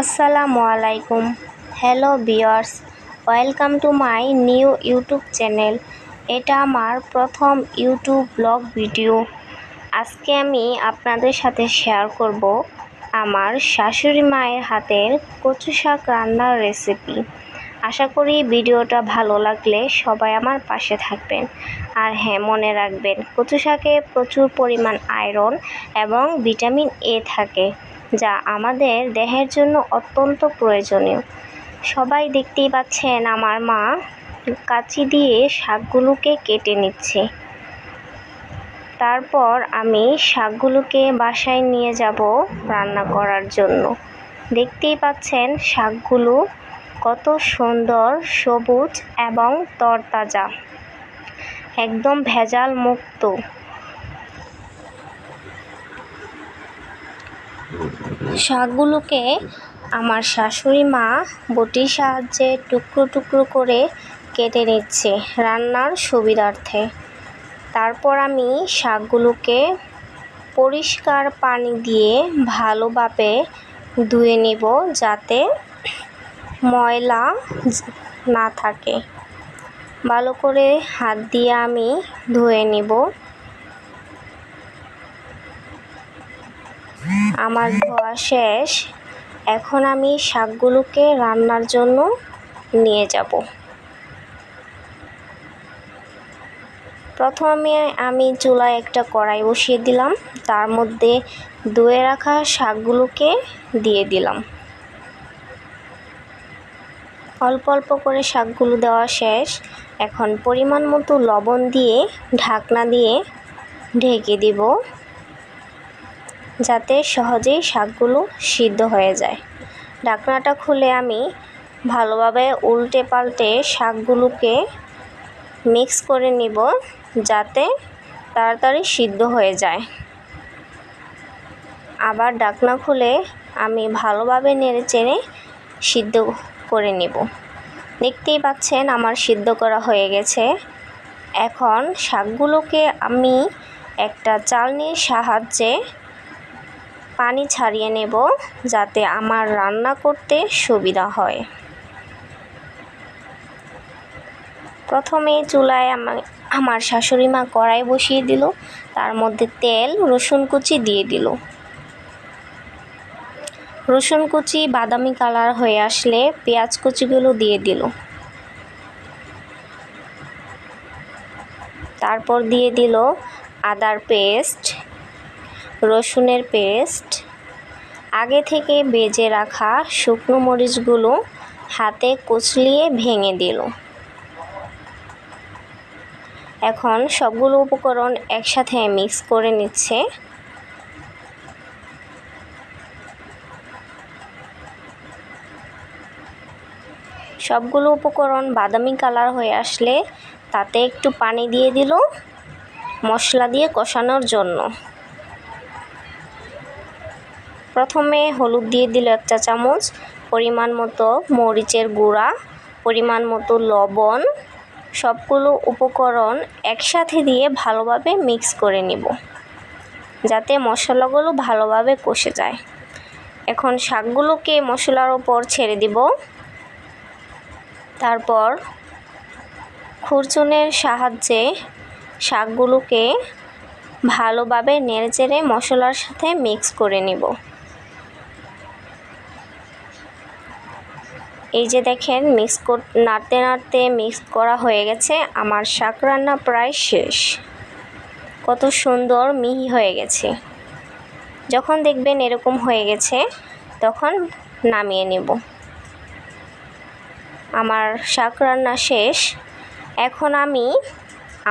আসসালামু আলাইকুম। Hello viewers, welcome to my new YouTube channel. এটা আমার প্রথম ইউটিউব ব্লগ ভিডিও। আজকে আমি আপনাদের সাথে শেয়ার করব আমার শাশুড়ি মায়ের হাতের কচু শাক রান্নার রেসিপি। আশা করি ভিডিওটা ভালো লাগলে সবাই আমার পাশে থাকবেন। আর হ্যাঁ, মনে রাখবেন কচু শাকে প্রচুর পরিমাণ আয়রন এবং ভিটামিন এ থাকে, যা আমাদের দেহের জন্য অত্যন্ত প্রয়োজনীয়। সবাই দেখতেই পাচ্ছেন আমার মা কাঁচি দিয়ে শাকগুলোকে কেটে নিচ্ছে। তারপর আমি শাকগুলোকে বাসায় নিয়ে যাব রান্না করার জন্য। দেখতেই পাচ্ছেন শাকগুলো কত সুন্দর সবুজ এবং তরতাজা, একদম ভেজাল মুক্ত। শাকগুলোকে আমার শাশুড়ি মা বটির সাহায্যে টুকরো টুকরো করে কেটে নিচ্ছে রান্নার সুবিধার্থে। তারপর আমি শাকগুলোকে পরিষ্কার পানি দিয়ে ভালোভাবে ধুয়ে নিব, যাতে ময়লা না থাকে। ভালো করে হাত দিয়ে আমি ধুয়ে নিব। আমার ধোয়া শেষ। এখন আমি শাকগুলোকে রান্নার জন্য নিয়ে যাব। প্রথমে আমি চুলায় একটা কড়াই বসিয়ে দিলাম, তার মধ্যে ধুয়ে রাখা শাকগুলোকে দিয়ে দিলাম। অল্প অল্প করে শাকগুলো দেওয়া শেষ। এখন পরিমাণ মতো লবণ দিয়ে ঢাকনা দিয়ে ঢেকে দিব, যাতে সহজেই শাকগুলো সিদ্ধ হয়ে যায়। ঢাকনাটা খুলে আমি ভালোভাবে উল্টে পাল্টে শাকগুলোকে মিক্স করে নিব, যাতে তাড়াতাড়ি সিদ্ধ হয়ে যায়। আবার ঢাকনা খুলে আমি ভালোভাবে নেড়েচেড়ে সিদ্ধ করে নেব। দেখতেই পাচ্ছেন আমার সিদ্ধ করা হয়ে গেছে। এখন শাকগুলোকে আমি একটা চালনির সাহায্যে পানি ছাড়িয়ে নেব, যাতে আমার রান্না করতে সুবিধা হয়। প্রথমে চুলায় আমার শাশুড়ি মা কড়াই বসিয়ে দিল, তার মধ্যে তেল, রসুন কুচি দিয়ে দিল। রসুন কুচি বাদামি কালার হয়ে আসলে পেঁয়াজ কুচিগুলো দিয়ে দিল। তারপর দিয়ে দিল আদার পেস্ট, রসুনের পেস্ট, আগে থেকে ভেজে রাখা শুকনো মরিচগুলো হাতে কুচলিয়ে ভেঙে দিল। এখন সবগুলো উপকরণ একসাথে মিক্স করে নিচ্ছে। সবগুলো উপকরণ বাদামি কালার হয়ে আসলে তাতে একটু পানি দিয়ে দিল মশলা দিয়ে কষানোর জন্য। প্রথমে হলুদ দিয়ে দিল 1 চা চামচ, পরিমাণ মতো মরিচের গুঁড়া, পরিমাণ মতো লবণ। সবগুলো উপকরণ একসাথে দিয়ে ভালোভাবে মিক্স করে নিব, যাতে মশলাগুলো ভালোভাবে কষে যায়। এখন শাকগুলোকে মশলার উপর ছেড়ে দিব। তারপর খুরচুনের সাহায্যে শাকগুলোকে ভালোভাবে নেড়েচেড়ে মশলার সাথে মিক্স করে নিব। এই যে দেখেন নাড়তে নাড়তে মিক্স করা হয়ে গেছে। আমার শাক রান্না প্রায় শেষ। কত সুন্দর মিহি হয়ে গেছে। যখন দেখবেন এরকম হয়ে গেছে, তখন নামিয়ে নেব। আমার শাক রান্না শেষ। এখন আমি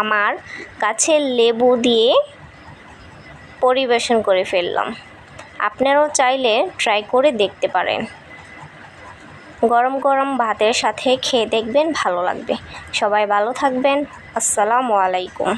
আমার গাছের লেবু দিয়ে পরিবেশন করে ফেললাম। আপনারাও চাইলে ট্রাই করে দেখতে পারেন। গরম গরম ভাতের সাথে খেয়ে দেখবেন, ভালো লাগবে। সবাই ভালো থাকবেন। আসসালামু আলাইকুম।